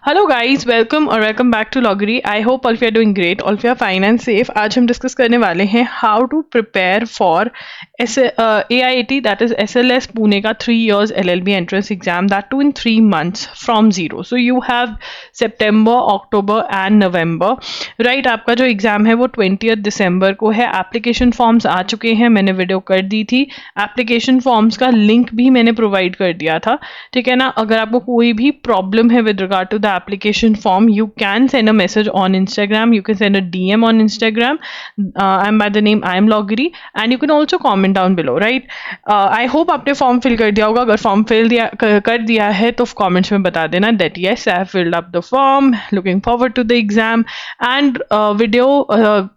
Hello guys, welcome और welcome back to लॉगरी। I hope all of you are doing great, all of you are fine and safe. आज हम discuss करने वाले हैं how to prepare for AIT, that is SLS Pune का 3 years LLB entrance exam, that too in 3 months from zero. So you have September, October and November, right. आपका जो exam है वो 20th दिसंबर को है। एप्लीकेशन फॉर्म्स आ चुके हैं, मैंने वीडियो कर दी थी। एप्लीकेशन फॉर्म्स का लिंक भी मैंने प्रोवाइड कर दिया था, ठीक है ना। अगर आपको कोई भी प्रॉब्लम है with regard to the application form, you can send a message on Instagram, you can send a DM on Instagram. I'm by the name I am Loggery, and you can also comment down below, right? I hope आपने form fill कर दिया होगा। अगर form fill कर दिया है तो comments में बता देना that yes, I have filled up the form, looking forward to the exam, and video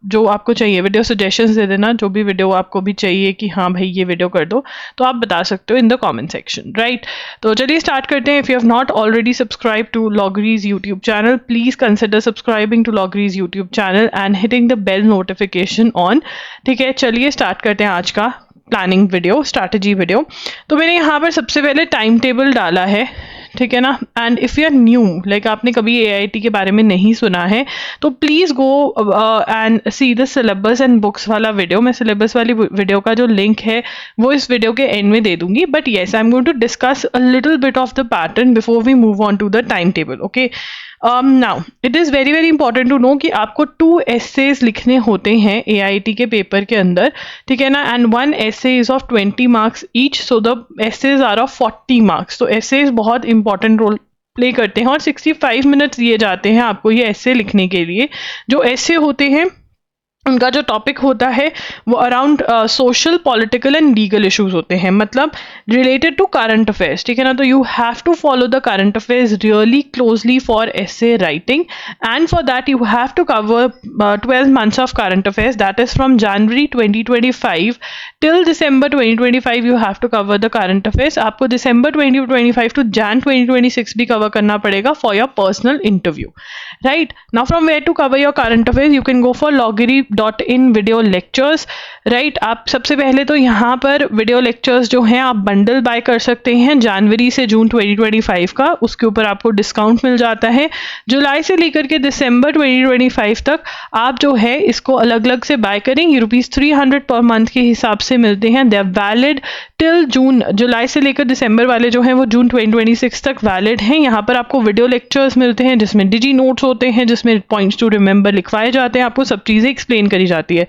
जो आपको चाहिए, वीडियो सजेशंस दे देना। जो भी वीडियो आपको भी चाहिए कि हाँ भाई ये वीडियो कर दो, तो आप बता सकते हो in the comment section, right. तो चलिए स्टार्ट करते हैं। If you have not already subscribe to Loggery's YouTube channel, please consider subscribing to Loggery's YouTube channel and hitting the bell notification on। ठीक है, चलिए स्टार्ट करते हैं आज का प्लानिंग वीडियो, स्ट्रैटेजी वीडियो। तो मैंने यहाँ पर सबसे पहले टाइम टेबल डाला है, ठीक है ना। And if you are new, like आपने कभी AIT के बारे में नहीं सुना है, तो please go and see the syllabus and books वाला वीडियो। मैं सिलेबस वाली वीडियो का जो लिंक है वो इस वीडियो के एंड में दे दूंगी। But yes, I am going to discuss a little bit of the pattern before we move on to the time table, okay. Now it is very very important to know कि आपको 2 essays लिखने होते हैं AIT के paper के अंदर, ठीक है ना। And 1 essay is of 20 marks each, so the essays are of 40 marks। तो essays बहुत इंपॉर्टेंट रोल प्ले करते हैं और 65 मिनट्स दिए जाते हैं आपको ये essay लिखने के लिए। जो essay होते हैं उनका जो टॉपिक होता है वो around social, political and legal issues होते हैं, मतलब रिलेटेड टू करंट अफेयर्स, ठीक है ना। तो you have to follow the current affairs really closely for essay writing, and for that you have to cover 12 months of current affairs, that is from January 2025 till December 2025 you have to cover the current affairs. आपको दिसंबर 2025 to Jain 2026 भी cover करना पड़ेगा for your personal interview, right. Now from where to cover your current affairs, you can go for Loggery.in video lectures, right. आप सबसे पहले तो यहाँ पर वीडियो लेक्चर्स जो हैं आप बंडल बाय कर सकते हैं जनवरी से जून 2025 का, उसके ऊपर आपको डिस्काउंट मिल जाता है। जुलाई से लेकर के दिसंबर 2025 तक आप जो है इसको अलग अलग से बाय करें। ये ₹300 पर मंथ के हिसाब से मिलते हैं। They are valid till June, जुलाई से लेकर दिसंबर वाले जो हैं वो जून 2026 तक वैलिड हैं। यहाँ पर आपको वीडियो लेक्चर्स मिलते हैं जिसमें डिजी नोट्स होते हैं, जिसमें पॉइंट्स टू रिमेंबर लिखवाए जाते हैं, आपको सब चीज़ें एक्सप्लेन करी जाती है।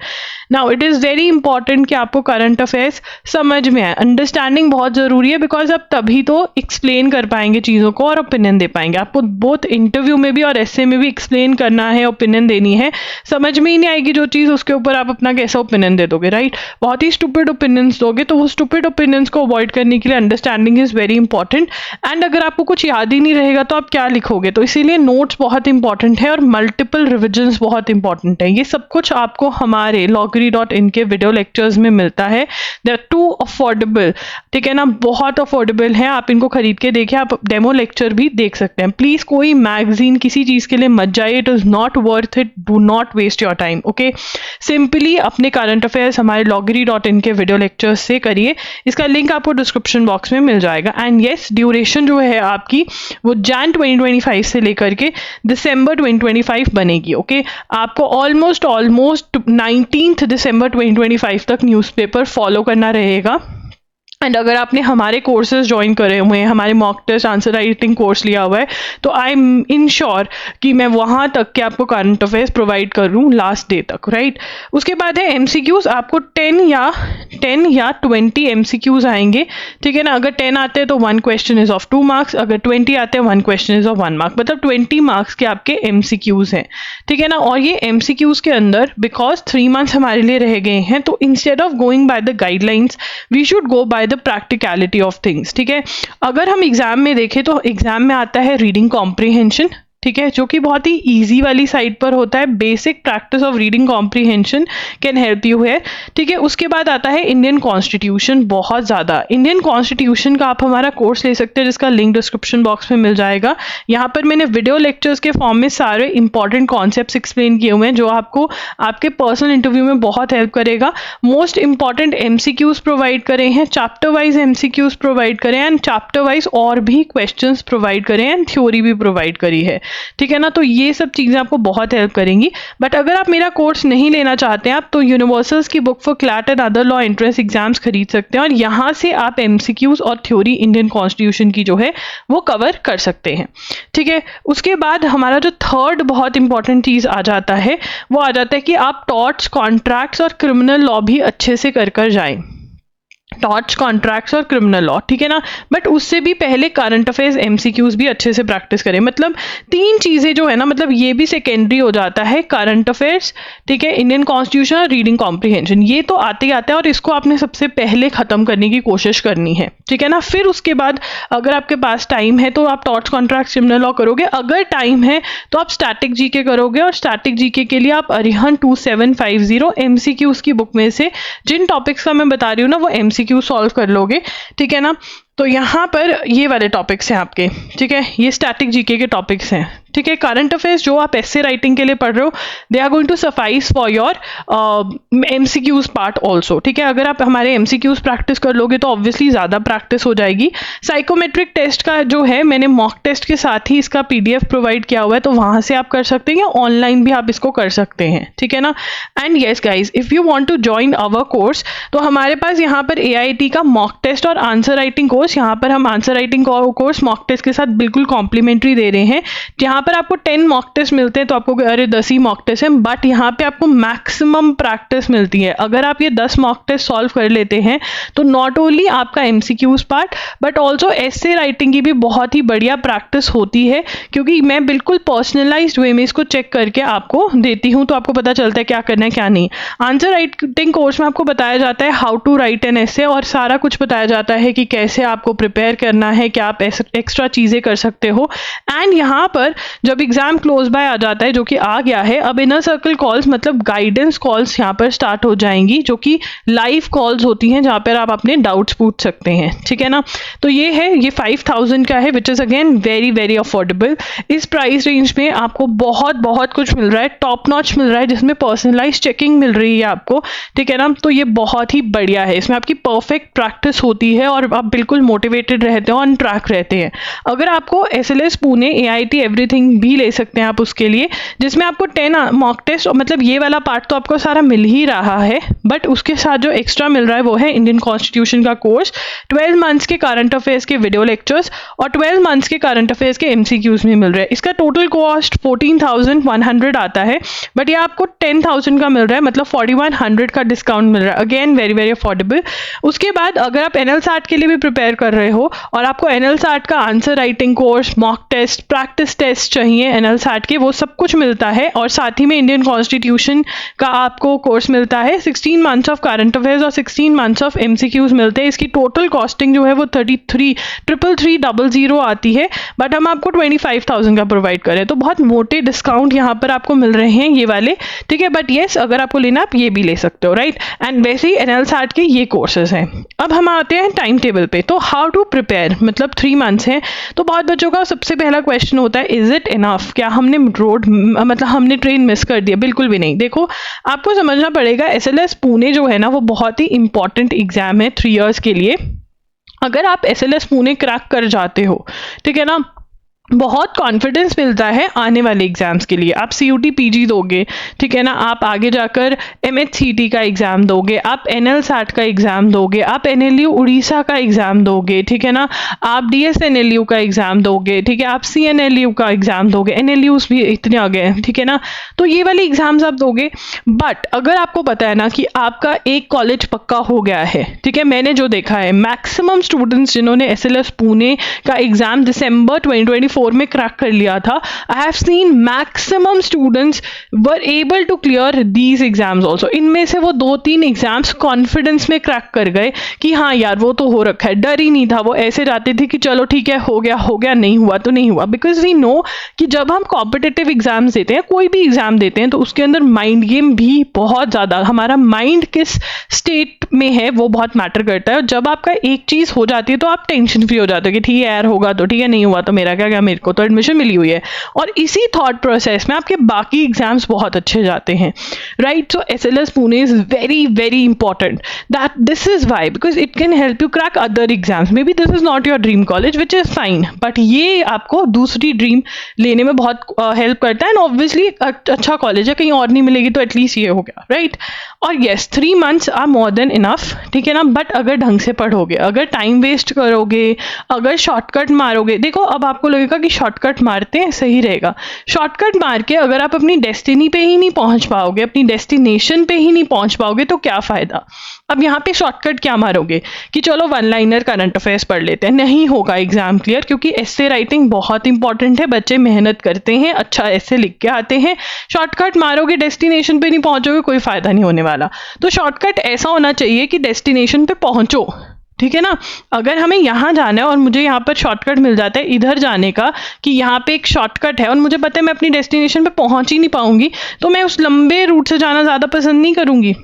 Now it is very important कि आपको करंट अफेयर्स समझ में आए। अंडरस्टैंडिंग बहुत ज़रूरी है, बिकॉज आप तभी तो एक्सप्लेन कर पाएंगे चीज़ों को और ओपिनियन दे पाएंगे। आपको बोथ इंटरव्यू में भी और essay में भी एक्सप्लेन करना है, ओपिनियन देनी है। समझ में ही नहीं आएगी जो चीज़, उसके ऊपर आप अपना कैसा ओपिनियन दे दोगे, राइट। बहुत ही स्टूपिड ओपिनियंस दोगे, तो वो स्टूपिड ओपिनियंस को अवॉइड करने के लिए understanding is very important. And अगर आपको कुछ याद ही नहीं रहेगा तो आप क्या लिखोगे, तो इसीलिए नोट्स बहुत इंपॉर्टेंट है और मल्टीपल रिविजन्स बहुत इंपॉर्टेंट है। ये सब कुछ आपको हमारे Loggery.in के वीडियो लेक्चर्स में मिलता है। दे आर टू अफोर्डेबल, ठीक है ना, बहुत अफोर्डेबल है। आप इनको खरीद के देखिए, आप डेमो लेक्चर भी देख सकते हैं। प्लीज़ कोई मैगजीन किसी चीज़ के लिए मत जाइए, it is not worth it, do not waste your time, okay. Simply अपने करंट अफेयर्स हमारे Loggery.in के वीडियो लेक्चर्स से करिए। इसका लिंक आपको डिस्क्रिप्शन बॉक्स में मिल जाएगा। एंड येस, ड्यूरेशन जो है आपकी वो जैन 2025 से लेकर के दिसंबर 2025 बनेगी, ओके। आपको ऑलमोस्ट 19th दिसंबर 2025 तक न्यूज़पेपर फॉलो करना रहेगा। एंड अगर आपने हमारे कोर्सेज ज्वाइन करे हुए हैं, हमारे mock test answer writing course लिया हुआ है, तो आई एम इंश्योर कि मैं वहाँ तक के आपको करंट अफेयर्स प्रोवाइड कर दूँ लास्ट डे तक, राइट। उसके बाद है MCQs। आपको 10 या 20 MCQs आएंगे, ठीक है ना। अगर 10 आते हैं तो 1 क्वेश्चन इज ऑफ 2 marks, अगर 20 आते हैं 1 क्वेश्चन इज ऑफ 1 mark, मतलब 20 marks के आपके MCQs हैं, ठीक है ना। और ये MCQs के अंदर बिकॉज 3 months हमारे लिए रह गए हैं, तो instead of going by the guidelines we should go by the practicality of things, ठीक है। अगर हम एग्जाम में देखें तो एग्जाम में आता है रीडिंग कॉम्प्रिहेंशन, ठीक है, जो कि बहुत ही ईजी वाली साइट पर होता है। Basic practice of reading comprehension can help you है, ठीक है। उसके बाद आता है इंडियन कॉन्स्टिट्यूशन। बहुत ज़्यादा इंडियन कॉन्स्टिट्यूशन का आप हमारा कोर्स ले सकते हैं, जिसका लिंक डिस्क्रिप्शन बॉक्स में मिल जाएगा। यहाँ पर मैंने वीडियो लेक्चर्स के फॉर्म में सारे इंपॉर्टेंट कॉन्सेप्ट्स एक्सप्लेन किए हुए हैं, जो आपको आपके पर्सनल इंटरव्यू में बहुत हेल्प करेगा। मोस्ट इंपॉर्टेंट एमसीक्यूज प्रोवाइड करे हैं, चैप्टर वाइज एमसीक्यूज प्रोवाइड करें एंड चैप्टर वाइज और भी क्वेश्चंस प्रोवाइड करें एंड थ्योरी भी प्रोवाइड करी है, ठीक है ना। तो ये सब चीज़ें आपको बहुत हेल्प करेंगी। बट अगर आप मेरा कोर्स नहीं लेना चाहते हैं आप, तो यूनिवर्सल्स की book for CLAT and other law entrance exams खरीद सकते हैं और यहाँ से आप एमसीक्यूज और थ्योरी इंडियन कॉन्स्टिट्यूशन की जो है वो कवर कर सकते हैं, ठीक है। उसके बाद हमारा जो थर्ड बहुत इंपॉर्टेंट चीज़ आ जाता है, वो आ जाता है कि आप टॉर्ट्स, कॉन्ट्रैक्ट्स और क्रिमिनल लॉ भी अच्छे से कर जाएं। टॉर्ट्स, कॉन्ट्रैक्ट्स और क्रिमिनल लॉ, ठीक है ना। बट उससे भी पहले करंट अफेयर्स एमसीक्यूज भी अच्छे से प्रैक्टिस करें। मतलब तीन चीज़ें जो है ना, मतलब ये भी सेकेंडरी हो जाता है, करंट अफेयर्स, ठीक है, इंडियन कॉन्स्टिट्यूशन और रीडिंग कॉम्प्रीहेंशन। ये तो आते ही आता है और इसको आपने सबसे पहले ख़त्म करने की कोशिश करनी है, ठीक है ना। फिर उसके बाद अगर आपके पास टाइम है तो आप टॉर्ट्स, कॉन्ट्रैक्ट्स, क्रिमिनल लॉ करोगे। अगर टाइम है तो आप स्टैटिक जीके करोगे और स्टैटिक जीके के लिए आप अरिहंत 2750 एमसीक्यूज की बुक में से जिन टॉपिक्स का मैं बता रही हूँ ना, वो एमसीक्यू सॉल्व कर लोगे, ठीक है ना। तो यहाँ पर ये वाले टॉपिक्स हैं आपके, ठीक है, ये स्टैटिक जीके के टॉपिक्स हैं, ठीक है। करंट अफेयर्स जो आप एसे राइटिंग के लिए पढ़ रहे हो, they are going to suffice for your MCQs part also, ठीक है। अगर आप हमारे एमसीक्यूज प्रैक्टिस कर लोगे तो ऑब्वियसली ज़्यादा प्रैक्टिस हो जाएगी। साइकोमेट्रिक टेस्ट का जो है, मैंने मॉक टेस्ट के साथ ही इसका पीडीएफ प्रोवाइड किया हुआ है, तो वहाँ से आप कर सकते हैं या ऑनलाइन भी आप इसको कर सकते हैं, ठीक है ना। And yes guys, if you want to join our course, तो हमारे पास यहाँ पर AIT का मॉक टेस्ट और आंसर राइटिंग कोर्स, यहाँ पर हम answer writing course mock test के साथ बिल्कुल कॉम्प्लीमेंट्री दे रहे हैं। यहाँ पर आपको 10 मॉक टेस्ट मिलते हैं, तो आपको अरे 10 ही मॉक टेस्ट है, बट यहाँ पे आपको मैक्सिमम प्रैक्टिस मिलती है। अगर आप ये 10 मॉक टेस्ट सॉल्व कर लेते हैं तो नॉट ओनली आपका MCQs part but also essay writing की भी बहुत ही बढ़िया प्रैक्टिस होती है, क्योंकि मैं बिल्कुल पर्सनलाइज्ड वे में इसको चेक करके आपको देती हूँ, तो आपको पता चलता है क्या करना है क्या नहीं। आंसर राइटिंग कोर्स में आपको बताया जाता है how to write an essay, और सारा कुछ बताया जाता है कि कैसे आपको प्रिपेयर करना है, क्या आप एक्स्ट्रा चीज़ें कर सकते हो। एंड यहाँ पर जब एग्जाम क्लोज बाय आ जाता है, जो कि आ गया है, अब इनर सर्कल कॉल्स मतलब गाइडेंस कॉल्स यहाँ पर स्टार्ट हो जाएंगी, जो कि लाइव कॉल्स होती हैं, जहाँ पर आप अपने डाउट्स पूछ सकते हैं, ठीक है ना। तो ये है, ये 5000 का है, which is again very very affordable. इस प्राइस रेंज में आपको बहुत बहुत कुछ मिल रहा है, टॉप नॉच मिल रहा है, जिसमें पर्सनलाइज चेकिंग मिल रही है आपको, ठीक है ना। तो ये बहुत ही बढ़िया है, इसमें आपकी परफेक्ट प्रैक्टिस होती है और आप बिल्कुल मोटिवेटेड रहते हो, ऑन ट्रैक रहते हैं। अगर आपको SLS पुणे, AIT एवरीथिंग भी ले सकते हैं आप उसके लिए, जिसमें आपको 10 मॉक टेस्ट, मतलब ये वाला पार्ट तो आपको सारा मिल ही रहा है, बट उसके साथ जो एक्स्ट्रा मिल रहा है वो है इंडियन कॉन्स्टिट्यूशन का कोर्स, 12 मंथ्स के करंट अफेयर्स के वीडियो लेक्चर्स और 12 मंथ्स के करंट अफेयर्स के MCQs भी मिल रहे हैं। इसका टोटल कॉस्ट 14,100 आता है, बट ये आपको 10,000 का मिल रहा है, मतलब 4,100 का डिस्काउंट मिल रहा है। Again very very affordable. उसके बाद अगर आप NLSAT के लिए भी प्रिपेयर कर रहे हो और आपको NLSAT का answer writing course, mock test, practice test चाहिए NLSAT के, वो सब कुछ मिलता है, और साथ ही में इंडियन कॉन्स्टिट्यूशन का आपको कोर्स मिलता है। 16 मंथ्स ऑफ करंट अफेयर्स और 16 मंथ्स ऑफ MCQs मिलते हैं। इसकी टोटल कॉस्टिंग जो है वो 33,300 आती है, बट हम आपको 25,000 का प्रोवाइड करें, तो बहुत मोटे डिस्काउंट यहाँ पर आपको मिल रहे हैं ये वाले, ठीक है। बट येस, अगर आपको लेना आप ये भी ले सकते हो, राइट। एंड वैसे ही NLSAT के ये कोर्सेज हैं। अब हम आते हैं टाइम टेबल पे। तो हाउ टू प्रिपेयर, मतलब 3 मंथ्स हैं, तो बहुत बच्चों का सबसे पहला क्वेश्चन होता है, इज इट इनफ, क्या हमने मतलब हमने ट्रेन मिस कर दिया? बिल्कुल भी नहीं। देखो, आपको समझना पड़ेगा, SLS पुणे जो है ना, वो बहुत ही इंपॉर्टेंट एग्जाम है 3 इयर्स के लिए। अगर आप SLS पुणे क्रैक कर जाते हो, ठीक है ना, बहुत कॉन्फिडेंस मिलता है आने वाले एग्जाम्स के लिए। आप CUT PG दोगे, ठीक है ना, आप आगे जाकर MHCT का एग्ज़ाम दोगे, आप NLSAT का एग्ज़ाम दोगे, आप NLU उड़ीसा का एग्ज़ाम दोगे, ठीक है ना, आप DSNLU का एग्ज़ाम दोगे, ठीक है, आप CNLU का एग्ज़ाम दोगे, NLUs भी इतने आ गए हैं, ठीक है ना। तो ये वाले एग्ज़ाम्स आप दोगे, बट अगर आपको पता है ना कि आपका एक कॉलेज पक्का हो गया है, ठीक है, मैंने जो देखा है मैक्सिमम स्टूडेंट्स जिन्होंने SLS पुणे का एग्ज़ाम दिसंबर 2024 2024 में क्रैक कर लिया था, I have seen maximum students were able to clear these exams also. इनमें से वो 2-3 एग्जाम्स कॉन्फिडेंस में क्रैक कर गए कि हाँ यार वो तो हो रखा है, डर ही नहीं था, वो ऐसे जाते थे कि चलो ठीक है हो गया, नहीं हुआ तो नहीं हुआ। बिकॉज वी नो कि जब हम कॉम्पिटिटिव एग्जाम्स देते हैं, कोई भी एग्जाम देते हैं, तो उसके अंदर माइंड गेम भी बहुत ज़्यादा, हमारा माइंड किस स्टेट में है वो बहुत मैटर करता है। और जब आपका एक चीज़ हो जाती है तो आप टेंशन फ्री हो जाते हो कि ठीक है यार होगा तो ठीक है, नहीं हुआ तो मेरा क्या, मेरे को तो एडमिशन मिली हुई है। और इसी थॉट प्रोसेस में आपके बाकी एग्जाम्स बहुत अच्छे जाते हैं, right. So SLS Pune is very very important, that this is why, because it can help you crack other exams. Maybe this is not your dream college which is fine, but ये आपको दूसरी dream लेने में बहुत help करता है। And obviously अच्छा college है, कहीं और नहीं मिलेगी तो एटलीस्ट ये हो गया, राइट। और yes 3 months are more than enough, ठीक है ना। बट अगर ढंग से पढ़ोगे, अगर टाइम वेस्ट करोगे, अगर शॉर्टकट मारोगे, देखो अब आपको लगेगा कि शॉर्टकट मारते हैं सही रहेगा, शॉर्टकट मार के अगर आप अपनी डेस्टिनी पे ही नहीं पहुंच पाओगे, अपनी डेस्टिनेशन पे ही नहीं पहुंच पाओगे तो क्या फायदा। अब यहाँ पे शॉर्टकट क्या मारोगे कि चलो 1 लाइनर करंट अफेयर्स पढ़ लेते हैं, नहीं होगा एग्जाम क्लियर, क्योंकि एस्से राइटिंग बहुत इंपॉर्टेंट है, बच्चे मेहनत करते हैं, अच्छा एस्से लिख के आते हैं। शॉर्टकट मारोगे डेस्टिनेशन पे नहीं पहुंचोगे, कोई फायदा नहीं होने वाला। तो शॉर्टकट ऐसा होना चाहिए कि डेस्टिनेशन पे पहुंचो, ठीक है ना। अगर हमें यहाँ जाना है और मुझे यहाँ पर शॉर्टकट मिल जाता है इधर जाने का, कि यहाँ पे एक शॉर्टकट है और मुझे पता है मैं अपनी डेस्टिनेशन पे पहुंच ही नहीं पाऊंगी, तो मैं उस लंबे रूट से जाना ज़्यादा पसंद नहीं करूंगी,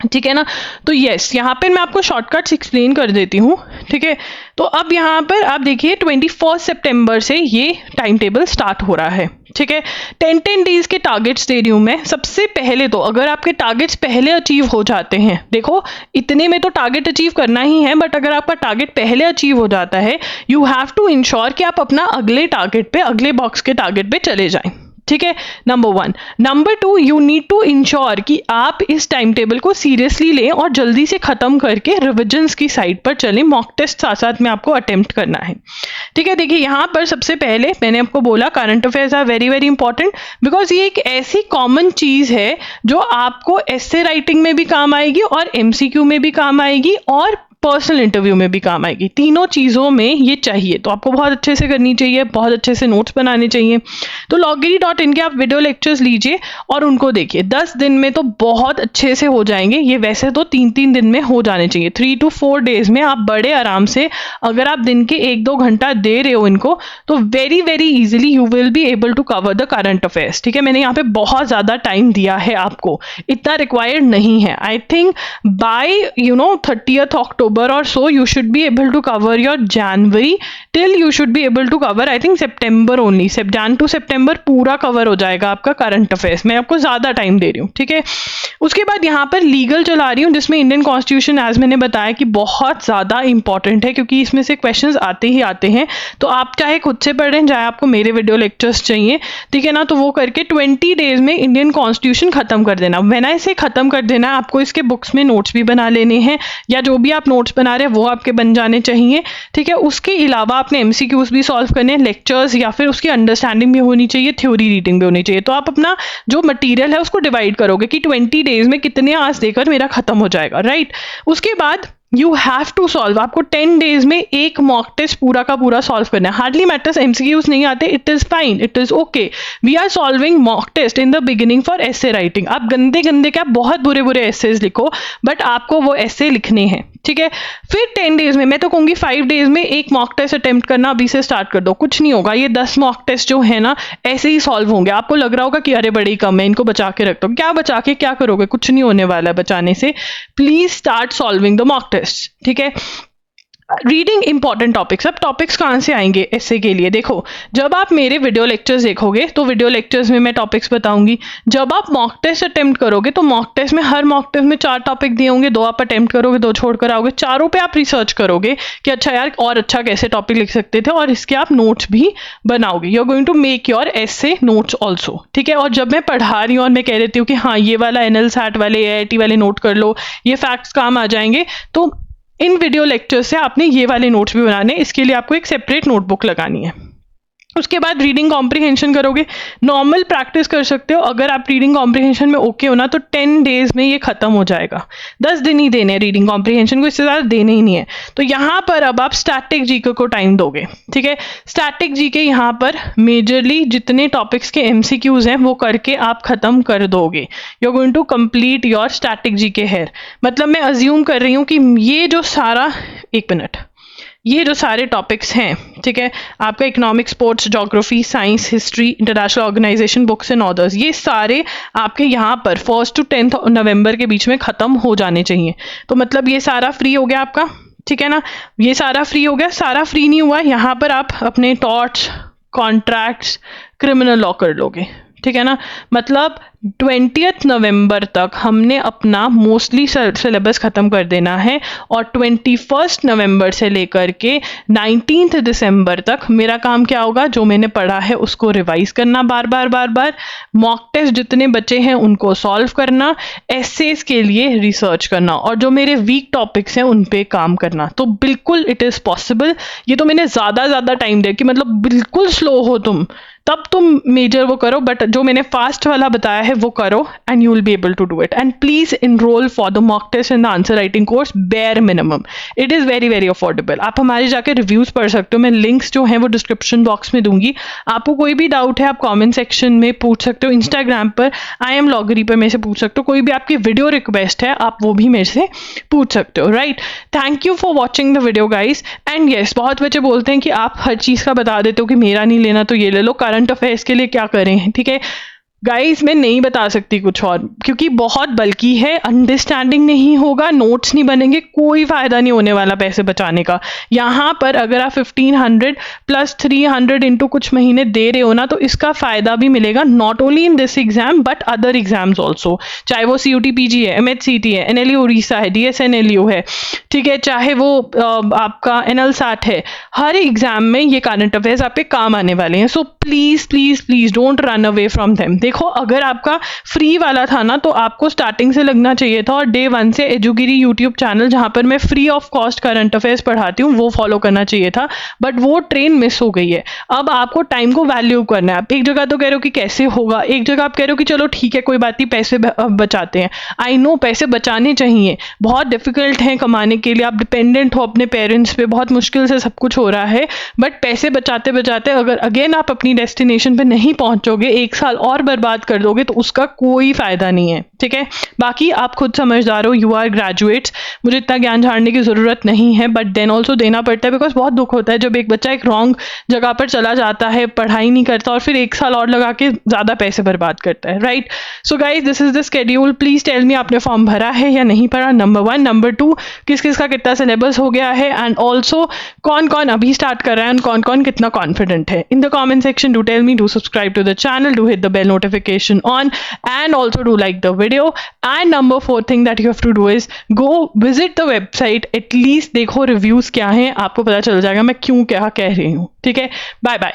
ठीक है ना। तो यस, यहाँ पर मैं आपको शॉर्टकट्स एक्सप्लेन कर देती हूँ, ठीक है। तो अब यहाँ पर आप देखिए 21 सितंबर से ये टाइम टेबल स्टार्ट हो रहा है, ठीक है। 10 डेज के टारगेट्स दे रही हूँ मैं। सबसे पहले तो अगर आपके टारगेट्स पहले अचीव हो जाते हैं, देखो इतने में तो टारगेट अचीव करना ही है, बट अगर आपका टारगेट पहले अचीव हो जाता है, यू हैव टू इंश्योर कि आप अपना अगले टारगेट पे, अगले बॉक्स के टारगेट पे चले जाएं, ठीक है। Number 1। Number 2, you need to ensure कि आप इस टाइम टेबल को सीरियसली लें और जल्दी से खत्म करके रिविजन्स की साइड पर चलें। मॉक टेस्ट साथ साथ में आपको अटेम्प्ट करना है, ठीक है। देखिए यहाँ पर सबसे पहले मैंने आपको बोला current affairs are very very important, because ये एक ऐसी कॉमन चीज है जो आपको एस्से राइटिंग में भी काम आएगी और MCQ में भी काम आएगी और पर्सनल इंटरव्यू में भी काम आएगी। तीनों चीज़ों में ये चाहिए, तो आपको बहुत अच्छे से करनी चाहिए, बहुत अच्छे से नोट्स बनाने चाहिए। तो loggery.in के आप वीडियो लेक्चर्स लीजिए और उनको देखिए। 10 दिन में तो बहुत अच्छे से हो जाएंगे ये, वैसे तो 3-3 दिन में हो जाने चाहिए। 3 to 4 डेज में आप बड़े आराम से, अगर आप दिन के 1-2 घंटा दे रहे हो इनको, तो very very easily you will be able to cover the current affairs, ठीक है। मैंने यहाँ पे बहुत ज़्यादा टाइम दिया है आपको, इतना रिक्वायर्ड नहीं है। I think by 30th October or so you should be able to cover your January till you should be able to cover I think September only, Jan to September पूरा cover हो जाएगा आपका current affairs. मैं आपको ज़्यादा time दे रही हूँ, ठीक है। उसके बाद यहाँ पर लीगल चला रही हूँ, जिसमें इंडियन कॉन्स्टिट्यूशन एज मैंने बताया कि बहुत ज़्यादा इंपॉर्टेंट है, क्योंकि इसमें से क्वेश्चंस आते ही आते हैं। तो आप चाहे खुद से पढ़ रहे हैं, चाहे आपको मेरे वीडियो लेक्चर्स चाहिए, ठीक है ना, तो वो करके 20 डेज में इंडियन कॉन्स्टिट्यूशन खत्म कर देना। व्हेन आई से खत्म कर देना, आपको इसके बुक्स में नोट्स भी बना लेने हैं, या जो भी आप नोट्स बना रहे हैं वो आपके बन जाने चाहिए, ठीक है। उसके अलावा आपने MCQs भी सॉल्व करने, लेक्चर्स या फिर उसकी अंडरस्टैंडिंग भी होनी चाहिए, थ्योरी रीडिंग भी होनी चाहिए। तो आप अपना जो मटेरियल है उसको डिवाइड करोगे कि 20 डेज में कितने आवर्स देकर मेरा खत्म हो जाएगा, राइट। उसके बाद यू हैव टू सॉल्व, आपको 10 डेज में एक मॉक टेस्ट पूरा का पूरा सॉल्व करना है। हार्डली मैटर्स MCQs नहीं आते, it is fine, it is okay. We are solving mock test in the beginning for essay writing. आप गंदे गंदे क्या बहुत बुरे बुरे एस्सेज लिखो, बट आपको वो एस्से लिखने हैं, ठीक है। फिर 10 डेज में, मैं तो कहूँगी 5 डेज में एक मॉक टेस्ट अटेम्प्ट करना अभी से स्टार्ट कर दो। कुछ नहीं होगा, ये 10 मॉक टेस्ट जो है ना ऐसे ही सॉल्व होंगे। आपको लग रहा होगा कि अरे बड़ी कम है, इनको बचा के रख दो। क्या बचा के क्या करोगे, कुछ नहीं होने वाला है बचाने से। Please start solving the mock test, ठीक है। Reading important topics. अब टॉपिक्स कहाँ से आएंगे एस्से के लिए, देखो जब आप मेरे वीडियो लेक्चर्स देखोगे तो वीडियो लेक्चर्स में मैं टॉपिक्स बताऊंगी। जब आप मॉक टेस्ट अटेम्प्ट करोगे तो मॉक टेस्ट में, हर मॉक टेस्ट में 4 टॉपिक दिए होंगे, 2 आप अटेम्प्ट करोगे, 2 छोड़ कर आओगे। चारों पे आप रिसर्च करोगे कि अच्छा यार और अच्छा कैसे टॉपिक लिख सकते थे, और इसके आप नोट्स भी बनाओगे। You are going to make your essay notes also, ठीक है। और जब मैं पढ़ा रही हूँ और मैं कह देती हूँ कि हाँ ये वाला NLSAT वाले, AIT वाले नोट कर लो, ये फैक्ट्स काम आ जाएंगे, तो इन वीडियो लेक्चर से आपने ये वाले नोट्स भी बनाने, इसके लिए आपको एक सेपरेट नोटबुक लगानी है, उसके बाद रीडिंग कॉम्प्रिहेंशन करोगे, नॉर्मल प्रैक्टिस कर सकते हो। अगर आप रीडिंग कॉम्प्रिहेंशन में ओके हो ना तो 10 डेज में ये खत्म हो जाएगा। 10 दिन ही देने हैं रीडिंग कॉम्प्रिहेंशन को, इससे ज़्यादा देने ही नहीं है। तो यहाँ पर अब आप स्टैटिक जीके को टाइम दोगे, ठीक है। स्टैटिक जीके यहाँ पर मेजरली जितने टॉपिक्स के एमसीक्यूज हैं वो करके आप खत्म कर दोगे। You are going to complete your static GK here. मतलब मैं अज्यूम कर रही हूँ कि ये जो सारा, एक मिनट, ये जो सारे टॉपिक्स हैं, ठीक है, आपका economics, sports, geography, science, history, international organisation, books and authors, ये सारे आपके यहाँ पर 1 to 10 नवंबर के बीच में ख़त्म हो जाने चाहिए। तो मतलब ये सारा फ्री हो गया आपका, ठीक है ना। ये सारा फ्री हो गया। सारा फ्री नहीं हुआ, यहाँ पर आप अपने टॉर्ट्स, कॉन्ट्रैक्ट्स, क्रिमिनल लॉ कर लोगे, ठीक है ना। मतलब 20 नवंबर तक हमने अपना मोस्टली सिलेबस ख़त्म कर देना है और 21 नवंबर से लेकर के 19 दिसंबर तक मेरा काम क्या होगा, जो मैंने पढ़ा है उसको रिवाइज करना बार बार, मॉक टेस्ट जितने बचे हैं उनको सॉल्व करना, एसेस के लिए रिसर्च करना और जो मेरे वीक टॉपिक्स हैं उन पे काम करना। तो बिल्कुल इट इज़ पॉसिबल। ये तो मैंने ज़्यादा टाइम दिया कि मतलब बिल्कुल स्लो हो तुम, तब तुम मेजर वो करो, बट जो मैंने फास्ट वाला बताया है वो करो and you will be able to do it. And please enrol for the mock test and the answer writing course, bare minimum. It is very affordable. आप हमारे जाके रिव्यूज पढ़ सकते हो, मैं लिंक्स जो हैं वो डिस्क्रिप्शन बॉक्स में दूंगी। आपको कोई भी डाउट है आप कॉमेंट सेक्शन में पूछ सकते हो, इंस्टाग्राम पर आई एम लॉगरी पर मेरे से पूछ सकते हो, कोई भी आपकी वीडियो रिक्वेस्ट है आप वो भी मेरे से पूछ सकते हो, right. Thank you for watching the video guys. And yes, बहुत बच्चे बोलते हैं कि आप हर चीज़ का बता देते हो कि मेरा नहीं लेना तो ये ले लो, करंट अफेयर्स के लिए क्या करें, ठीक है गाइस। मैं नहीं बता सकती कुछ और, क्योंकि बहुत बल्कि है, अंडरस्टैंडिंग नहीं होगा, नोट्स नहीं बनेंगे, कोई फायदा नहीं होने वाला पैसे बचाने का। यहाँ पर अगर आप 1500 प्लस 300 इंटू कुछ महीने दे रहे हो ना, तो इसका फायदा भी मिलेगा, not only in this exam but other exams also. चाहे वो CUT PG है, MHCT है, NLU उड़ीसा है, DSNLU है, ठीक है, चाहे वो आपका NLSAT है, हर एग्जाम में ये करंट अफेयर्स आपके काम आने वाले हैं। So please don't run away from them. देखो, अगर आपका फ्री वाला था ना तो आपको स्टार्टिंग से लगना चाहिए था और डे 1 से एजुगिरी यूट्यूब चैनल जहां पर मैं free of cost current affairs पढ़ाती हूँ वो फॉलो करना चाहिए था, बट वो ट्रेन मिस हो गई है। अब आपको टाइम को वैल्यू करना है। आप एक जगह तो कह रहे हो कि कैसे होगा, एक जगह आप कह रहे हो कि चलो ठीक है कोई बात नहीं, पैसे बचाते हैं। आई नो पैसे बचाने चाहिए, बहुत डिफिकल्ट है कमाने के लिए, आप डिपेंडेंट हो अपने पेरेंट्स पे, बहुत मुश्किल से सब कुछ हो रहा है, बट पैसे बचाते बचाते अगर अगेन आप अपनी डेस्टिनेशन पे नहीं पहुंचोगे, 1 साल और बर्बाद कर दोगे तो उसका कोई फायदा नहीं है, ठीक है। बाकी आप खुद समझदार हो, यू आर ग्रेजुएट्स, मुझे इतना ज्ञान झाड़ने की जरूरत नहीं है, बट देन ऑल्सो देना पड़ता है, बिकॉज बहुत दुख होता है जब एक बच्चा एक रॉन्ग जगह पर चला जाता है, पढ़ाई नहीं करता और फिर 1 साल और लगा के ज्यादा पैसे बर्बाद करता है, right. So guys, this is the schedule. Please tell me आपने फॉर्म भरा है या नहीं भरा, नंबर 1। नंबर 2, किस किस का कितना सिलेबस हो गया है, एंड ऑल्सो कौन कौन अभी स्टार्ट कर रहा है, कौन कौन कितना कॉन्फिडेंट है। In the comment section do tell me, do subscribe to the channel, do hit the bell notification on, and also do like the video. And number 4 thing that you have to do is go visit the website, at least देखो reviews क्या हैं, आपको पता चल जाएगा मैं क्यों क्या कह रही हूँ, ठीक है। Bye bye.